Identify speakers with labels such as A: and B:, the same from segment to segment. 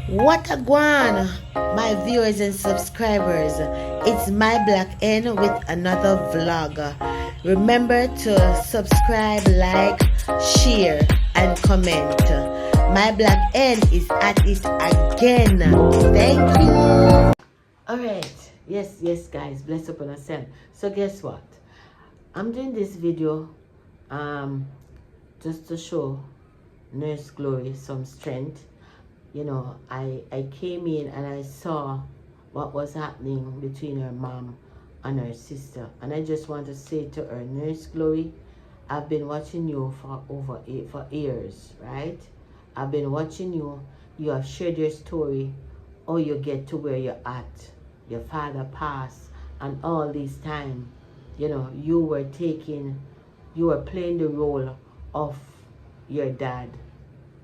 A: What a guan, my viewers and subscribers. It's my Black N with another vlog. Remember to subscribe, like, share, and comment. My Black N is at it again. Thank you. Alright, yes guys, bless upon ourselves. So guess what? I'm doing this video just to show Nurse Glory some strength. You know, I came in and I saw what was happening between her mom and her sister. And I just want to say to her, Nurse Glory, I've been watching you for years, right? I've been watching you. You have shared your story, how you get to where you're at. Your father passed, and all this time, you know, you were playing the role of your dad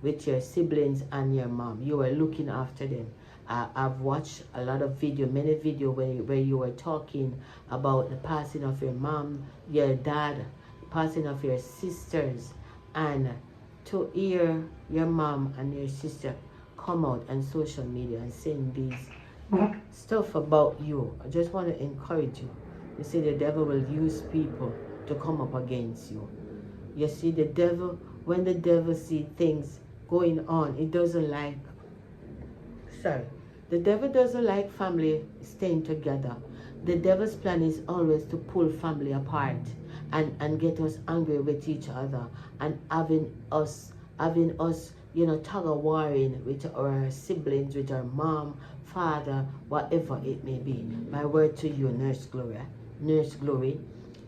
A: with your siblings and your mom. You were looking after them. I've watched a lot of many video where you were talking about the passing of your mom, your dad, passing of your sisters, and to hear your mom and your sister come out on social media and saying these stuff about you. I just want to encourage you. You see, the devil will use people to come up against you. You see, the devil, when the devil sees things going on, the devil doesn't like family staying together. The devil's plan is always to pull family apart and get us angry with each other and having us you know, tug of warring with our siblings, with our mom, father, whatever it may be. My word to you, Nurse Glory,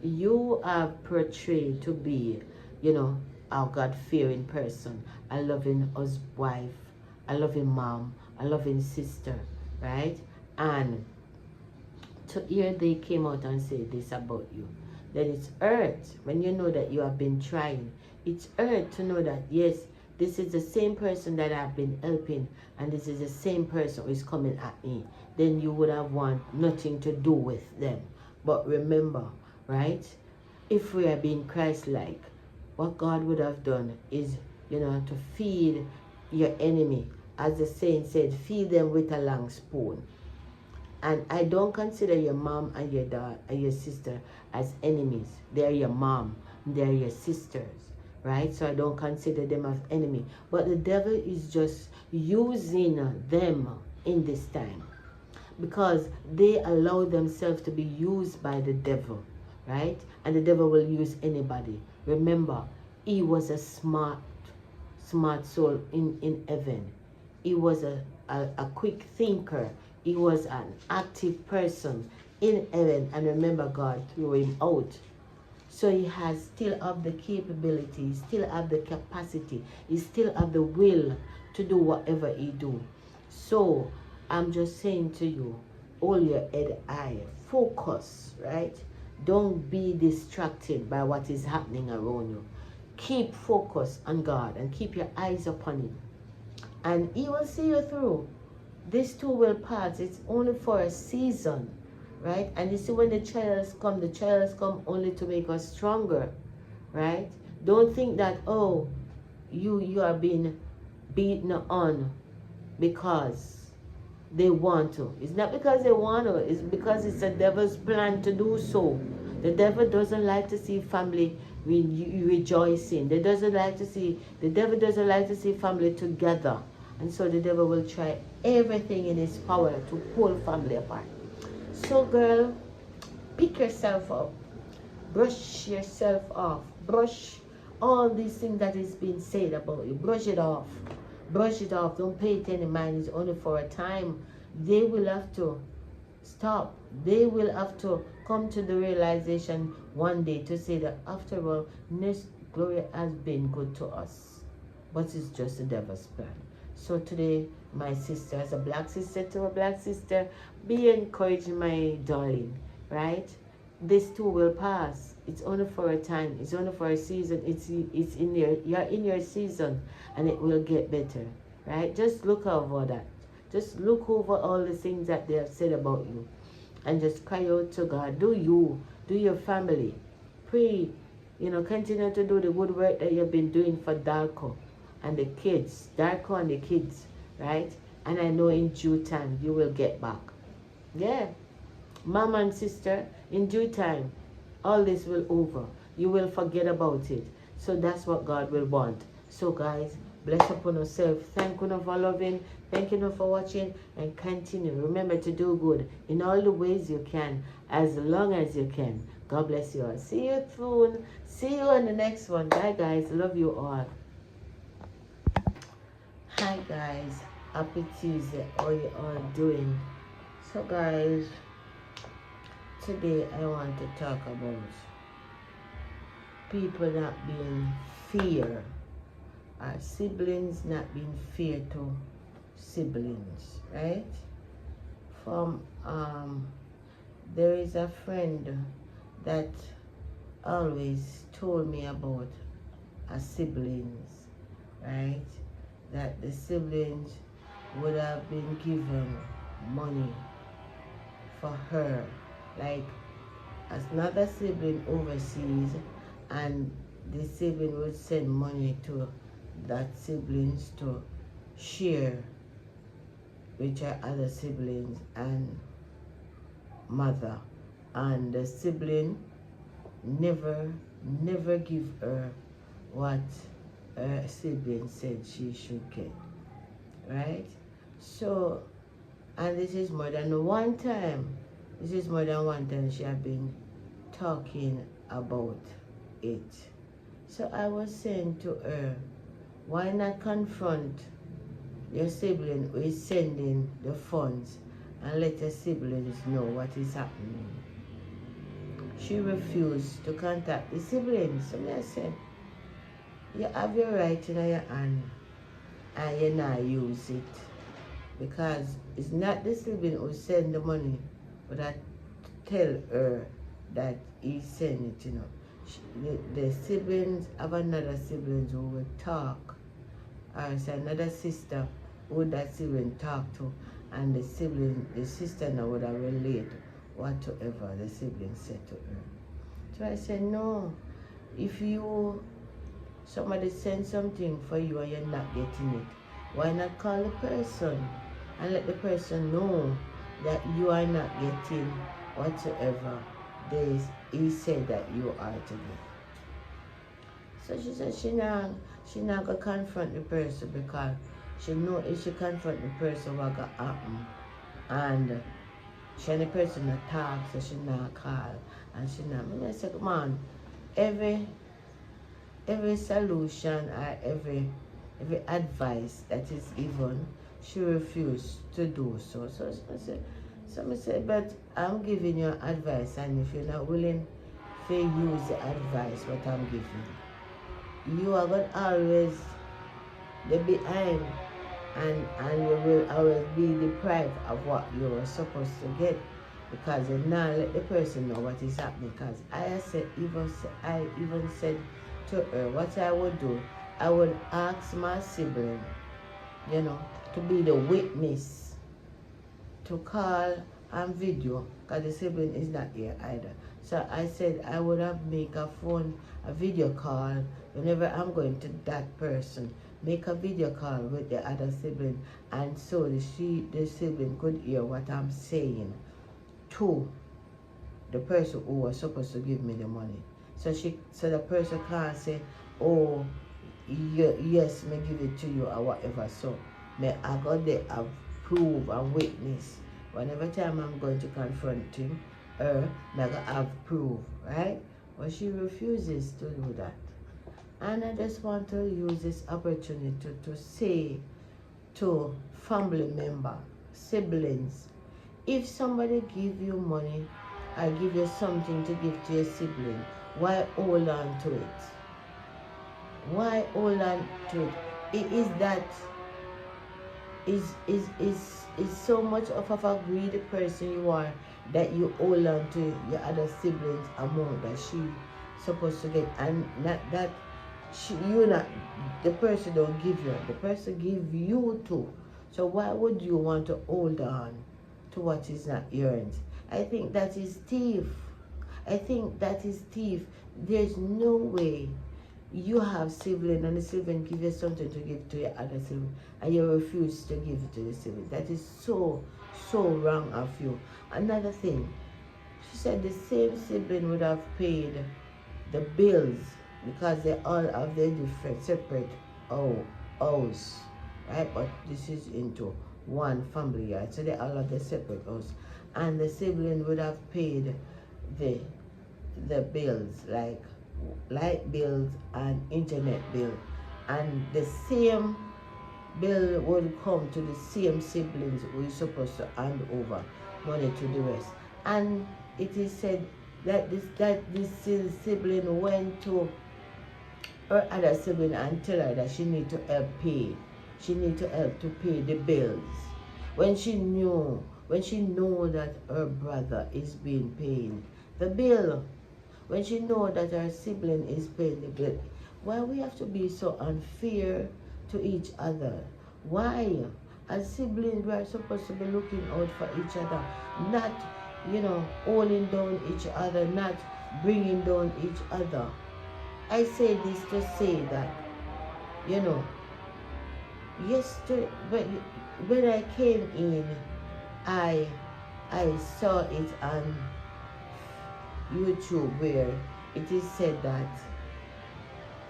A: you are portrayed to be, you know, a God-fearing person, a loving wife, a loving mom, a loving sister, right? And to hear they came out and say this about you, then it's hurt when you know that you have been trying. It's hurt to know that, yes, this is the same person that I've been helping, and this is the same person who is coming at me. Then you would have want nothing to do with them. But remember, right? If we are being Christ-like, what God would have done is, you know, to feed your enemy. As the saying said, feed them with a long spoon. And I don't consider your mom and your dad and your sister as enemies. They're your mom, they're your sisters, right? So I don't consider them as enemy. But the devil is just using them in this time, because they allow themselves to be used by the devil, right? And the devil will use anybody. Remember, he was a smart soul in heaven. He was a quick thinker. He was an active person in heaven. And remember, God threw him out. So he has still have the capability, he still have the capacity, he still have the will to do whatever he do. So I'm just saying to you, hold your head high, focus, right? Don't be distracted by what is happening around you. Keep focus on God and keep your eyes upon him. And he will see you through. This too will pass. It's only for a season, right? And you see, when the trials come only to make us stronger, right? Don't think that, oh, you are being beaten on because they want to. It's not because they want to. It's because it's the devil's plan to do so. The devil doesn't like to see family rejoicing. The devil doesn't like to see family together. And so the devil will try everything in his power to pull family apart. So girl, pick yourself up. Brush yourself off. Brush all these things that is being said about you. Brush it off. Brush it off. Don't pay it any mind. It's only for a time. They will have to stop. They will have to come to the realization one day to say that after all, Nurse Glory has been good to us. But it's just the devil's plan. So today, my sister, as a black sister to a black sister, be encouraged, my darling, right? This too will pass. It's only for a time. It's only for a season. You're in your season, and it will get better, right? Just look over that. Just look over all the things that they have said about you, and just cry out to God. Do your family, pray. You know, continue to do the good work that you've been doing for Darko and the kids, right? And I know in due time you will get back. Yeah. Mom and sister, in due time, all this will over. You will forget about it. So that's what God will want. So guys, bless upon yourself. Thank you for loving. Thank you for watching. And continue. Remember to do good in all the ways you can. As long as you can. God bless you all. See you soon. See you on the next one. Bye guys. Love you all. Hi guys. Happy Tuesday. How you all doing? So guys, today I want to talk about people not being fair, our siblings not being fair to siblings, right? There is a friend that always told me about her siblings, right? That the siblings would have been given money for her, like as another sibling overseas, and the sibling would send money to that siblings to share with her other siblings and mother, and the sibling never give her what her sibling said she should get, right? So, and this is more than one time she have been talking about it. So I was saying to her, why not confront your sibling who is sending the funds and let your siblings know what is happening? She refused to contact the siblings. So I said, you have your right in your hand and you not use it, because it's not the sibling who send the money, but I tell her that he sent it, you know. The siblings have another siblings who will talk, or it's another sister who that sibling talk to, and the sister now would have relate whatever the sibling said to her. So I said, no, if somebody sends something for you and you're not getting it, why not call the person and let the person know that you are not getting whatsoever he said that you are to get. So she said she not gonna confront the person, because she know if she confront the person what gonna happen, and she and the person not talk, so she not call, and she not. I say, come on, every solution or every advice that is given, she refused to do so. So I said, but I'm giving you advice, and if you're not willing to use the advice what I'm giving, you are going to always be behind, and you will always be deprived of what you were supposed to get, because you now let the person know what is happening. Because I even said to her what I would do. I would ask my sibling, you know, to be the witness, to call and video, because the sibling is not here either. So I said I would have make a video call whenever I'm going to that person, make a video call with the other sibling, and so the sibling could hear what I'm saying to the person who was supposed to give me the money. So the person can't say, oh, yes, may give it to you or whatever. So may I got there have proof and witness. Whenever time I'm going to confront him, may I got have proof, right? But she refuses to do that. And I just want to use this opportunity to say to family member, siblings, if somebody give you money or give you something to give to your sibling, why hold on to it? Why hold on to it? It is that is so much of a greedy person you are that you hold on to your other siblings amount that she supposed to get, and not that the person don't give you, the person give you too. So why would you want to hold on to what is not yours? I think that is thief. I think that is thief. There's no way you have sibling and the sibling give you something to give to your other sibling and you refuse to give it to the sibling. That is so wrong of you. Another thing, she said the same sibling would have paid the bills because they all have their different separate house, right? But this is into one family yard, so they all have their separate house, and the sibling would have paid the bills like light bills and internet bill, and the same bill would come to the same siblings who is supposed to hand over money to the rest. And it is said that this sibling went to her other sibling and tell her that she need to help pay. She need to help to pay the bills. When she know that her brother is being paid the bill, when she know that her sibling is paying the bill. Why we have to be so unfair to each other? Why? As siblings, we are supposed to be looking out for each other, not, holding down each other, not bringing down each other. I say this to say that, yesterday, when I came in, I saw it on YouTube where it is said that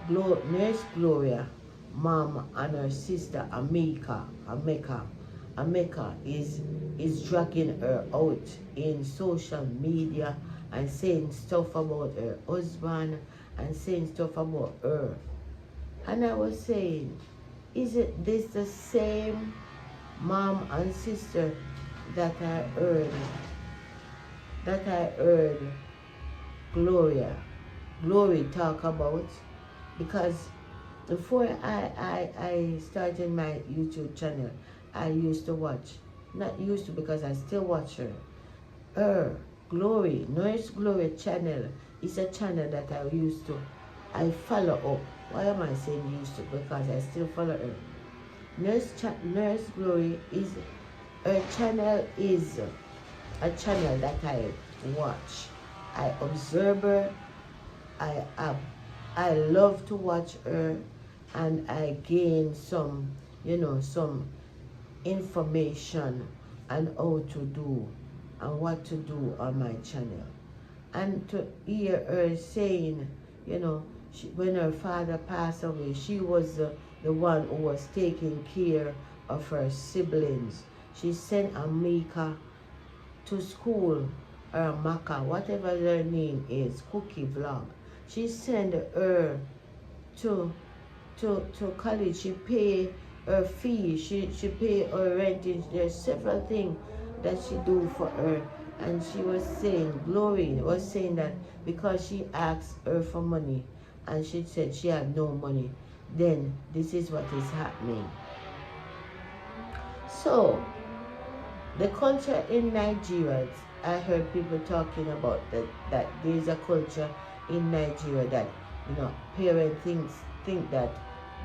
A: Nurse Gloria, mom, and her sister Ameka is dragging her out in social media and saying stuff about her husband and saying stuff about her. And I was saying, is it this the same mom and sister that I heard Glory talk about? Because before I started my YouTube channel, I used to watch, not used to because I still watch her Glory, Nurse Glory channel is a channel that I follow up. Why am I saying used to? Because I still follow her. Nurse Glory her channel is a channel that I watch. I observe her. I love to watch her, and I gain some information on how to do and what to do on my channel. And to hear her saying, when her father passed away, she was the one who was taking care of her siblings. She sent Amika to school, or Maka, whatever her name is, Cookie Vlog. She sent her to college. She pay her fee. She pay her rent. There's several things that she do for her. And she was saying, Glory was saying that because she asked her for money and she said she had no money, then this is what is happening. So the culture in Nigeria, I heard people talking about that there's a culture in Nigeria that parents think that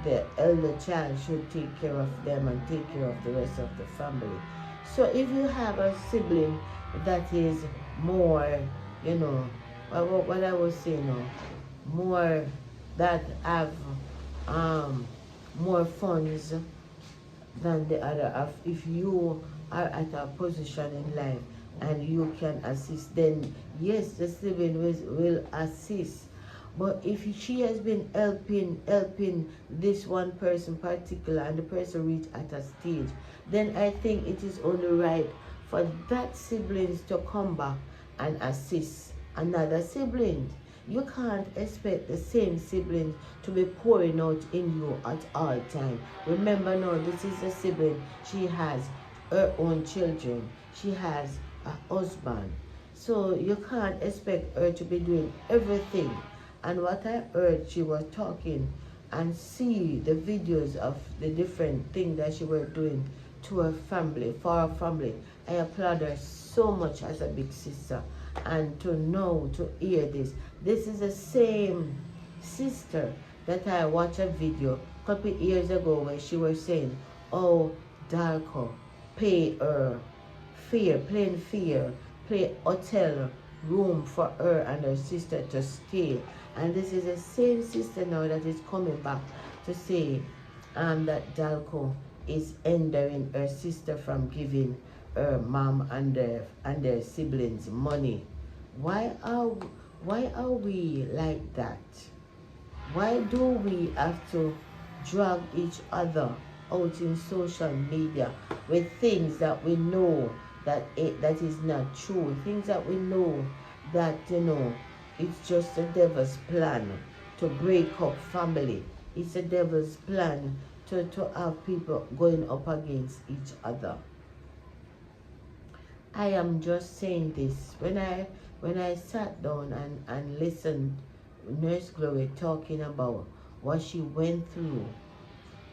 A: the elder child should take care of them and take care of the rest of the family. So if you have a sibling that is more, what I was saying, more that have more funds than the other, if you are at a position in life and you can assist, then yes, the sibling will assist. But if she has been helping this one person particular and the person reach at a stage, then I think it is only right for that siblings to come back and assist another sibling. You can't expect the same sibling to be pouring out in you at all time. Remember now, this is a sibling. She has her own children. She has a husband. So you can't expect her to be doing everything. And what I heard, she was talking and see the videos of the different things that she was doing to her family, for her family. I applaud her so much as a big sister. And to hear this. This is the same sister that I watched a video a couple years ago where she was saying, oh, Darko, pay her fare, plane fare, pay hotel room for her and her sister to stay. And this is the same sister now that is coming back to say that Dalco is hindering her sister from giving her mom and their siblings money. Why are we like that? Why do we have to drag each other out in social media with things that we know that is not true, things that we know that, it's just the devil's plan to break up family. It's the devil's plan to have people going up against each other. I am just saying this. When I sat down and listened Nurse Glory talking about what she went through,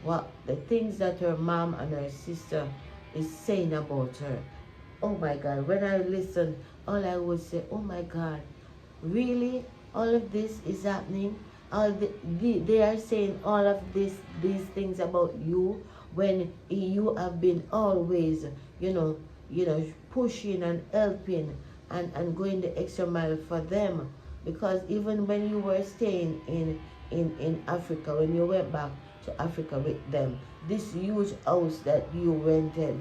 A: what the things that her mom and her sister is saying about her. Oh my God, when I listened, all I would say, oh my God, really? All of this is happening? They are saying all of these things about you when you have been always, pushing and helping and going the extra mile for them. Because even when you were staying in Africa, when you went back to Africa with them, this huge house that you rented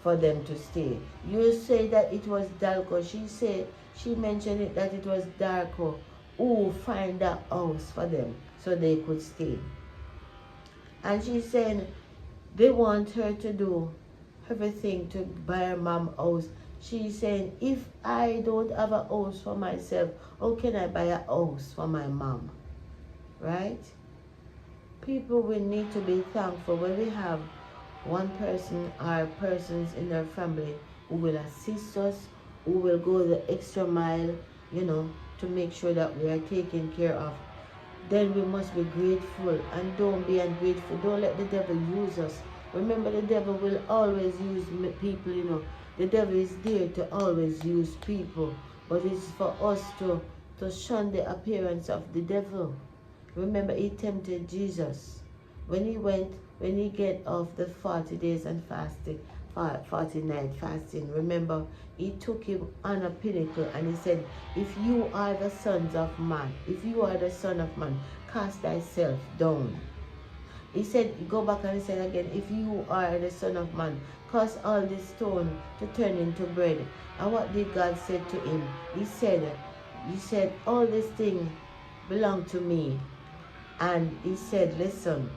A: for them to stay, you say that it was Dalco. She mentioned it that it was Darko who find that house for them so they could stay. And she said they want her to do everything to buy her mom house. She's saying, if I don't have a house for myself, how can I buy a house for my mom? Right? People will need to be thankful when we have one person or persons in our family who will assist us, who will go the extra mile, to make sure that we are taken care of. Then we must be grateful and don't be ungrateful. Don't let the devil use us. Remember, the devil will always use people, The devil is there to always use people. But it's for us to shun the appearance of the devil. Remember, he tempted Jesus. When he get off the 40 days and fasting, 40 night fasting, remember, he took him on a pinnacle and he said, if you are the sons of man, if you are the son of man, cast thyself down. He said, go back and he said again, if you are the son of man, cause all this stone to turn into bread. And what did God say to him? He said, all these things belong to me. And he said, listen,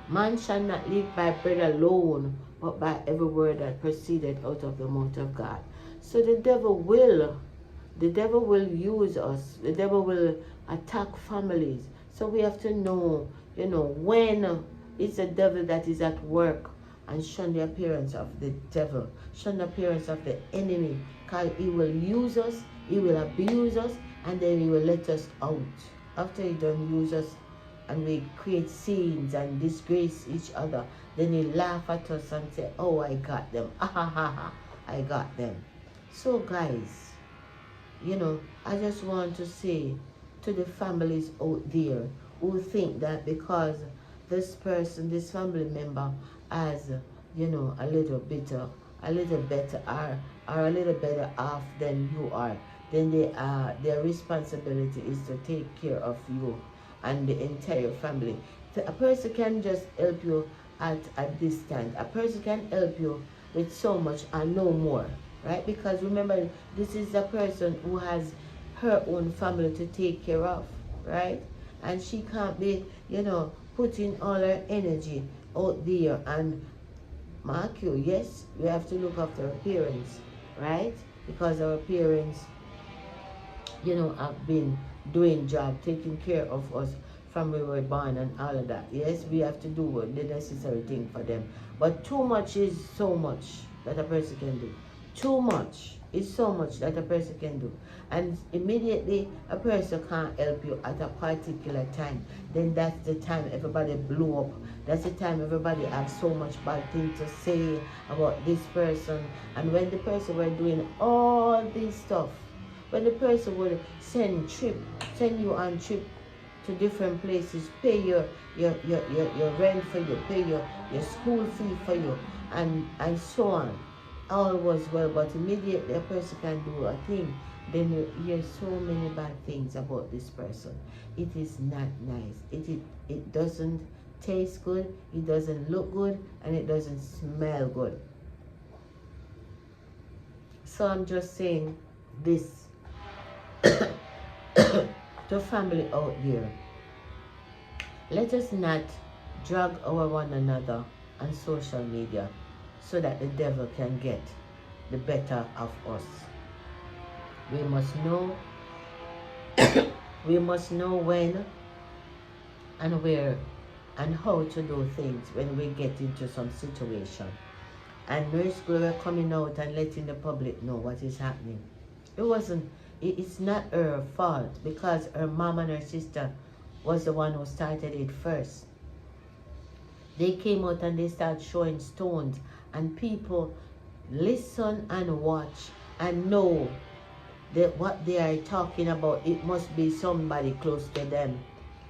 A: man shall not live by bread alone, but by every word that proceeded out of the mouth of God. So the devil will use us. The devil will attack families. So we have to know, when it's the devil that is at work, and shun the appearance of the devil, shun the appearance of the enemy, because he will use us, he will abuse us, and then he will let us out. After he done use us and we create scenes and disgrace each other, then he laugh at us and say, oh, I got them. I got them. So guys, I just want to say to the families out there who think that because this person, this family member has, a little better, or a little better off than you are, then their responsibility is to take care of you and the entire family. So a person can just help you at a distance. A person can help you with so much and no more, right? Because remember, this is a person who has her own family to take care of, right? And she can't be, putting all her energy out there. And mark you, yes, we have to look after our parents, right? Because our parents, have been doing job, taking care of us from we were born and all of that. Yes, we have to do the necessary thing for them. But too much is so much that a person can do. Too much is so much that a person can do. And immediately a person can't help you at a particular time, then that's the time everybody blew up. That's the time everybody has so much bad things to say about this person. And when the person were doing all this stuff, when the person would send you on trip to different places, pay your rent for you, pay your school fee for you, and so on. all was well, but immediately a person can do a thing, then you hear so many bad things about this person. It is not nice. It doesn't taste good, it doesn't look good, and it doesn't smell good. So I'm just saying this to family out there. Let us not drag our one another on social media so that the devil can get the better of us. We must know we must know when and where and how to do things when we get into some situation. And Nurse Gloria coming out and letting the public know what is happening. It's not her fault, because her mom and her sister was the one who started it first. They came out and they started showing stones, and people listen and watch and know that what they are talking about, it must be somebody close to them,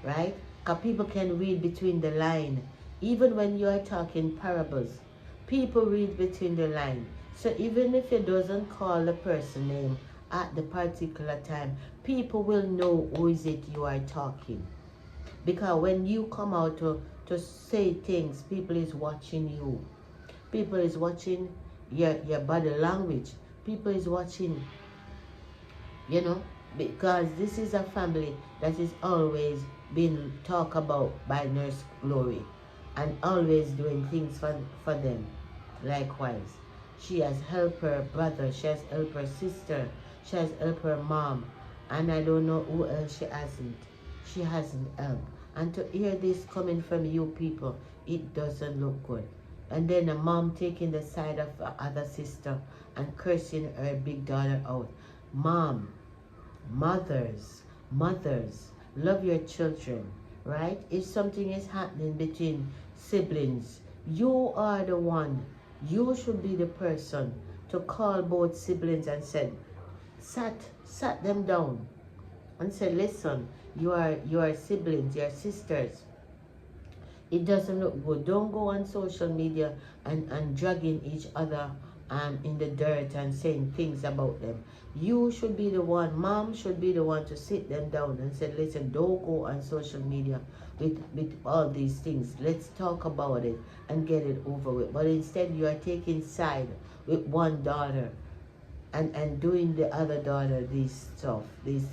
A: right? Because people can read between the line. Even when you are talking parables, people read between the line. So even if it doesn't call the person name at the particular time, people will know who is it you are talking. Because when you come out to say things, people is watching you. People is watching your body language. People is watching, because this is a family that is always being talked about by Nurse Glory and always doing things for them. Likewise, she has helped her brother, she has helped her sister, she has helped her mom, and I don't know who else she hasn't helped. And to hear this coming from you people, it doesn't look good. And then a mom taking the side of her other sister and cursing her big daughter out. Mom, mothers, love your children, right? If something is happening between siblings, you are the one. You should be the person to call both siblings and said, sat them down and say, listen, you are siblings, you are sisters. It doesn't look good. Don't go on social media and dragging each other in the dirt and saying things about them. You should be the one, mom should be the one to sit them down and say, listen, don't go on social media with all these things. Let's talk about it and get it over with. But instead you are taking side with one daughter and doing the other daughter these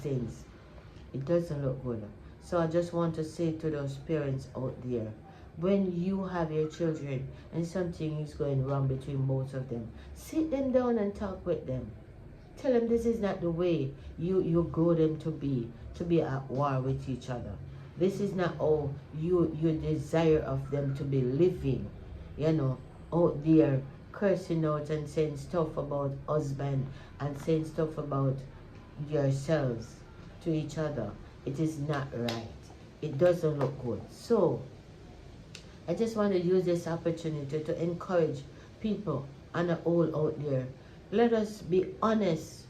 A: things. It doesn't look good. So I just want to say to those parents out there, when you have your children and something is going wrong between both of them, sit them down and talk with them. Tell them this is not the way you grow them to be at war with each other. This is not how you desire of them to be living, out there cursing out and saying stuff about husband and saying stuff about yourselves to each other. It is not right. It doesn't look good. So I just want to use this opportunity to encourage people and all out there. Let us be honest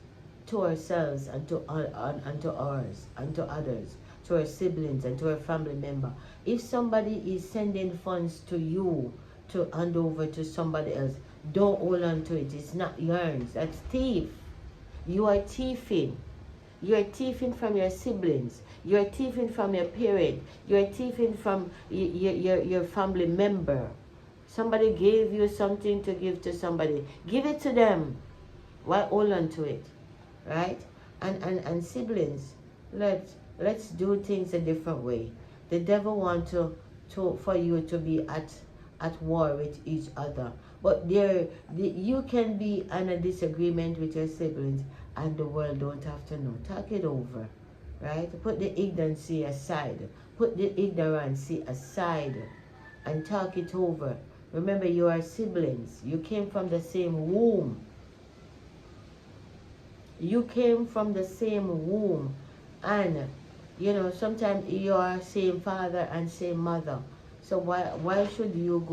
A: to ourselves and to others, to our siblings and to our family member. If somebody is sending funds to you to hand over to somebody else, don't hold on to it. It's not yours. That's thief. You are thieving. You are thieving from your siblings. You are thieving from your parent. You are thieving from your family member. Somebody gave you something to give to somebody. Give it to them. Why hold on to it? Right? And siblings, let's do things a different way. The devil wants for you to be at war with each other. But you can be in a disagreement with your siblings and the world don't have to know. Talk it over, right? Put the ignorancy aside. Put the ignorancy aside and talk it over. Remember, you are siblings. You came from the same womb. You came from the same womb. And, sometimes you are same father and same mother. So why should you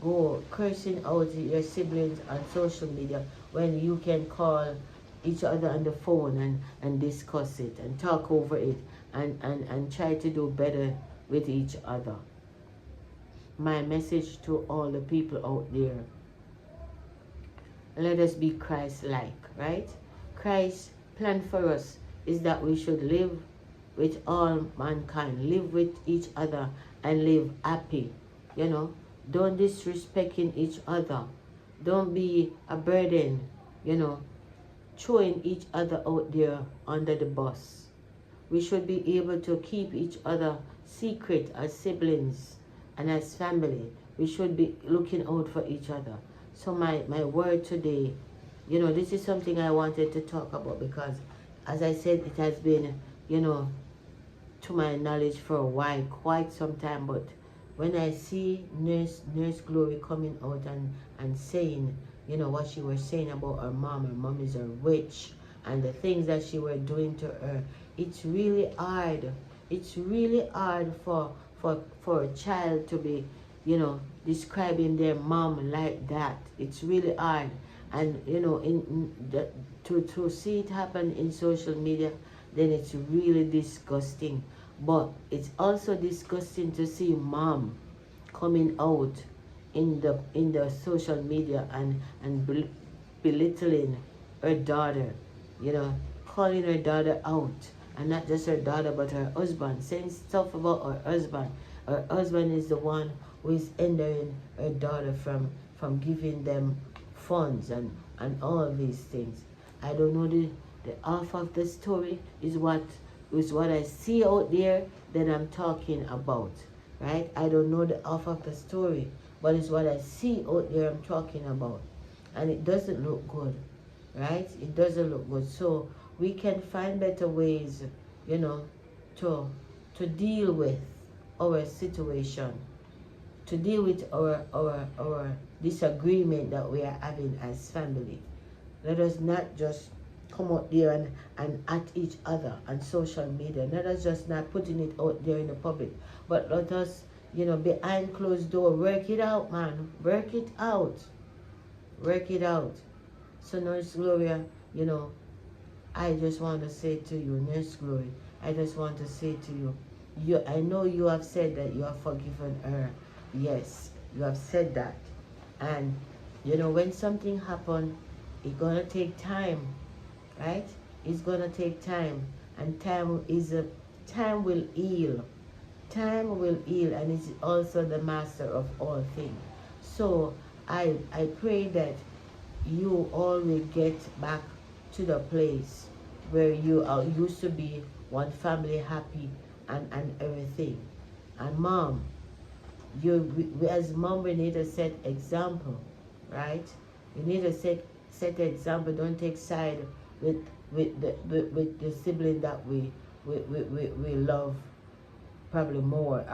A: go cursing out your siblings on social media when you can call each other on the phone and discuss it and talk over it and try to do better with each other? My message to all the people out there, Let us be Christ-like, right? Christ's plan for us is that we should live with all mankind, live with each other, and live happy. You know, don't disrespecting each other. Don't be a burden, you know, throwing each other out there under the bus. We should be able to keep each other secret as siblings and as family. We should be looking out for each other. So my word today, you know, this is something I wanted to talk about because, as I said, it has been, you know, to my knowledge for a while, quite some time. But when I see Nurse Glory coming out and saying, you know, what she was saying about her mom is a witch, and the things that she were doing to her, it's really hard. It's really hard for a child to be, you know, describing their mom like that. It's really hard. And, you know, to see it happen in social media, then it's really disgusting. But it's also disgusting to see mom coming out in the social media and belittling her daughter, you know, calling her daughter out, and not just her daughter but her husband, saying stuff about her husband. Her husband is the one who is hindering her daughter from giving them funds and all these things. I don't know the half of the story is what I see out there that I'm talking about, right? I don't know the half of the story, but it's what I see out there I'm talking about. And it doesn't look good, right? It doesn't look good. So we can find better ways, you know, to deal with our situation, to deal with our disagreement that we are having as family. Let us not just come out there and at each other on social media. Let us just not putting it out there in the public, but let us, you know, behind closed door, work it out, man. Work it out. Work it out. So Nurse Gloria, you know, I just want to say to you, Nurse Glory, I just want to say to you, I know you have said that you have forgiven her. Yes, you have said that. And, you know, when something happens, it's going to take time, right? It's going to take time. And time will heal. Time will heal, and it's also the master of all things. So I pray that you all will get back to the place where you used to be, one family, happy and everything. And mom, as mom, we need to set example, right? We need to set example. Don't take side with the sibling that we love probably more,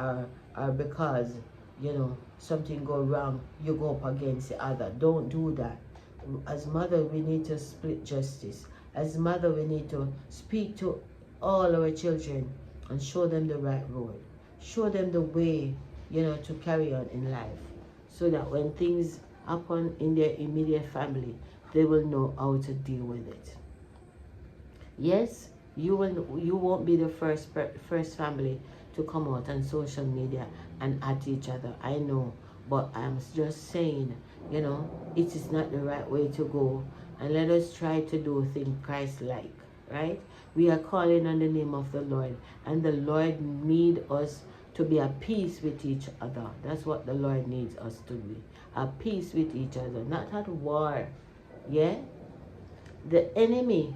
A: or because, you know, something go wrong, you go up against the other. Don't do that. As mother, we need to split justice. As mother, we need to speak to all our children and show them the right road. Show them the way, you know, to carry on in life, so that when things happen in their immediate family, they will know how to deal with it. Yes, you won't be the first family to come out on social media and at each other, I know, but I'm just saying, you know, it is not the right way to go, and let us try to do things Christ-like, right? We are calling on the name of the Lord, and the Lord needs us to be at peace with each other. That's what the Lord needs us to be, at peace with each other, not at war. Yeah? The enemy,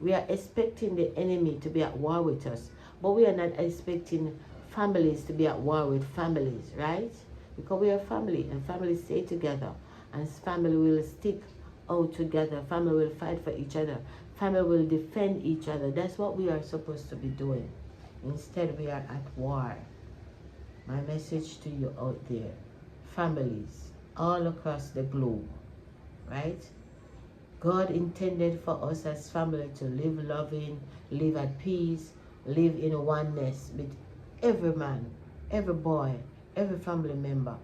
A: we are expecting the enemy to be at war with us, but we are not expecting families to be at war with families, right? Because we are family, and families stay together, and family will stick out together. Family will fight for each other. Family will defend each other. That's what we are supposed to be doing. Instead, we are at war. My message to you out there, families all across the globe, right? God intended for us as family to live loving, live at peace, live in oneness with every man, every boy, every family member.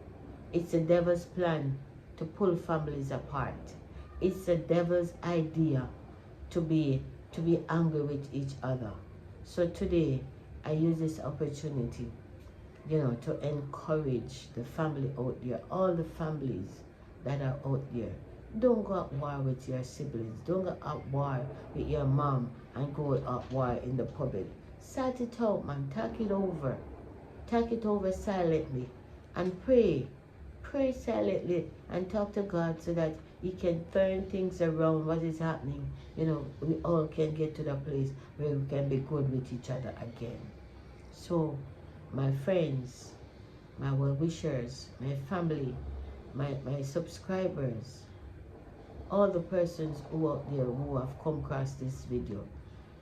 A: It's the devil's plan to pull families apart. It's the devil's idea to be angry with each other. So today, I use this opportunity, you know, to encourage the family out there, all the families that are out there. Don't go at war with your siblings. Don't go at war with your mom and go at war in the public. Sort it out, man. Talk it over. Talk it over silently. And pray. Pray silently and talk to God so that He can turn things around. What is happening? You know, we all can get to the place where we can be good with each other again. So, my friends, my well-wishers, my family, my subscribers, all the persons who out there who have come across this video,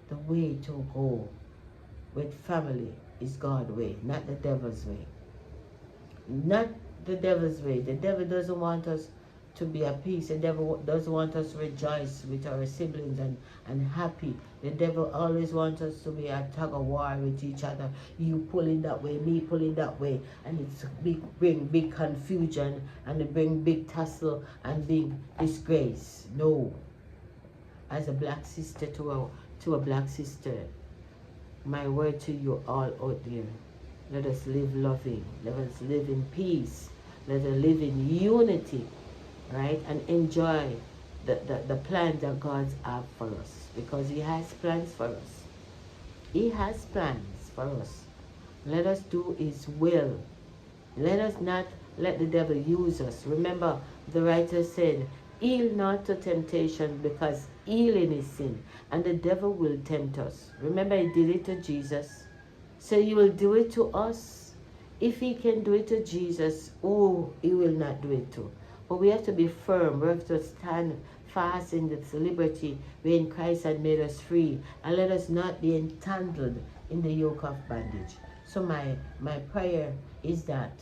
A: the way to go with family is God's way, not the devil's way. Not the devil's way. The devil doesn't want us to be at peace. The devil doesn't want us to rejoice with our siblings and happy. The devil always wants us to be at tug of war with each other. You pulling that way, me pulling that way. And it's bring big confusion and it bring big tussle and big disgrace. No. As a black sister to a black sister, my word to you all out there, let us live loving. Let us live in peace. Let us live in unity, right? And enjoy the plans that God has for us. Because He has plans for us. He has plans for us. Let us do His will. Let us not let the devil use us. Remember, the writer said, yield not to temptation, because healing is sin. And the devil will tempt us. Remember, he did it to Jesus. So He will do it to us. If He can do it to Jesus, oh, He will not do it to. But we have to be firm. We have to stand fast in this liberty when Christ had made us free. And let us not be entangled in the yoke of bondage. So my prayer is that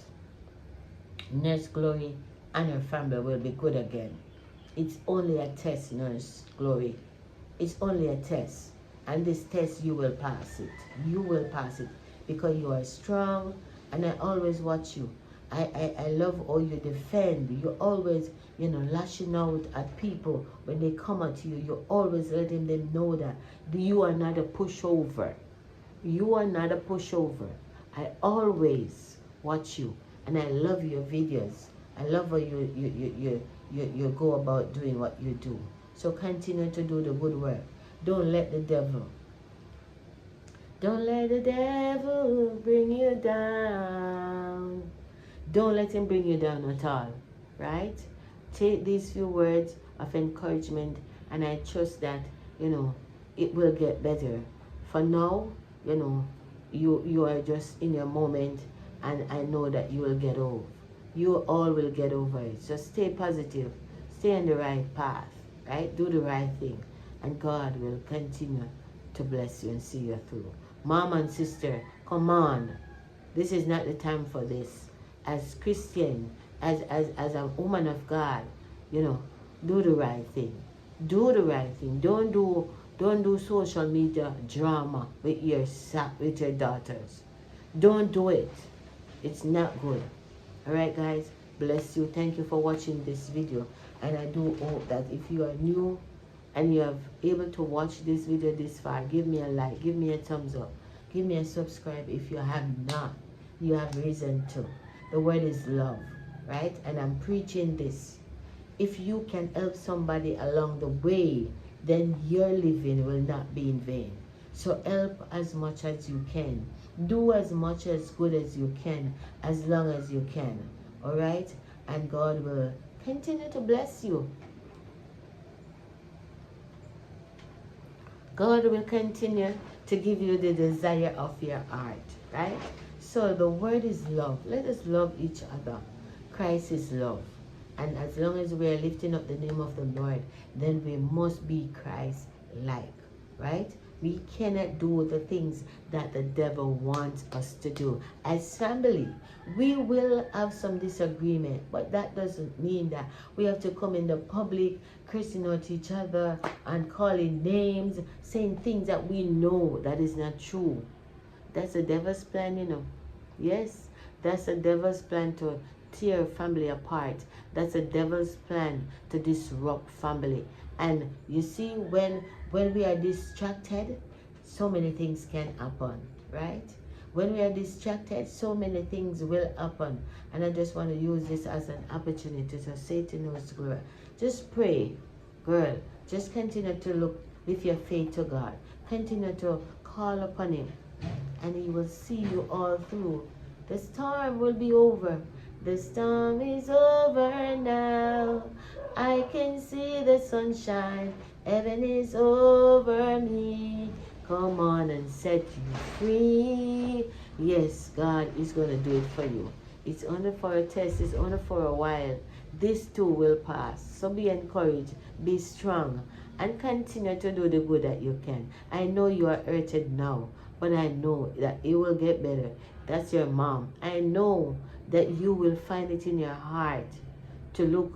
A: Nurse Glory and her family will be good again. It's only a test, Nurse Glory. It's only a test. And this test, you will pass it. You will pass it. Because you are strong. And I always watch you. I love how you defend. You always, lashing out at people when they come at you. You always letting them know that you are not a pushover. You are not a pushover. I always watch you. And I love your videos. I love how you go about doing what you do. So continue to do the good work. Don't let the devil bring you down. Don't let him bring you down at all, right? Take these few words of encouragement, and I trust that, it will get better. For now, you are just in your moment, and I know that you will get over. You all will get over it. Just stay positive. Stay on the right path, right? Do the right thing, and God will continue to bless you and see you through. Mom and sister, come on. This is not the time for this. As Christian, as a woman of God, do the right thing. Do the right thing. Don't do social media drama with your daughters. Don't do it. It's not good. Alright guys, bless you. Thank you for watching this video. And I do hope that if you are new and you are able to watch this video this far, give me a like, give me a thumbs up, give me a subscribe. If you have not, you have reason to. The word is love, right? And I'm preaching this. If you can help somebody along the way, then your living will not be in vain. So help as much as you can. Do as much as good as you can, as long as you can. All right? And God will continue to bless you. God will continue to give you the desire of your heart, right? So the word is love. Let us love each other. Christ is love. And as long as we are lifting up the name of the Lord, then we must be Christ-like, right? We cannot do the things that the devil wants us to do. As family, we will have some disagreement, but that doesn't mean that we have to come in the public, cursing out each other and calling names, saying things that we know that is not true. That's the devil's plan, Yes, that's the devil's plan to tear family apart. That's the devil's plan to disrupt family. And you see, when we are distracted, so many things can happen, right? When we are distracted, so many things will happen. And I just want to use this as an opportunity to say to Nurse Glory, Just pray, girl. Just continue to look with your faith to God. Continue to call upon Him, and He will see you all through. The storm will be over. The storm is over now. I can see the sunshine. Heaven is over me. Come on and set you free. Yes, God is going to do it for you. It's only for a test. It's only for a while. This too will pass. So be encouraged. Be strong. And continue to do the good that you can. I know you are hurted now, but I know that it will get better. That's your mom. I know that you will find it in your heart to look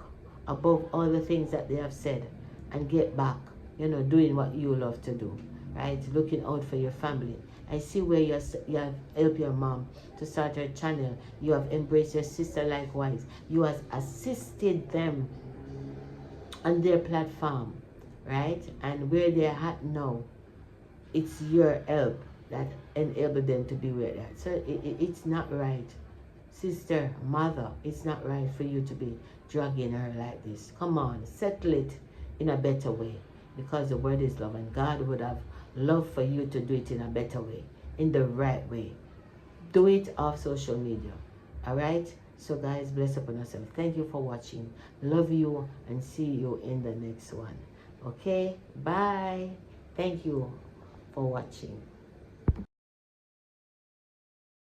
A: above all the things that they have said and get back, doing what you love to do, right? Looking out for your family. I see where you have helped your mom to start her channel. You have embraced your sister likewise. You have assisted them on their platform, right? And where they're at now, it's your help that enabled them to be where they're at. So it's not right. Sister, mother, it's not right for you to be dragging her like this. Come on, settle it in a better way, because the word is love, and God would have loved for you to do it in a better way, in the right way. Do it off social media. All right? So guys, bless upon yourself. Thank you for watching. Love you, and see you in the next one. Okay? Bye. Thank you for watching.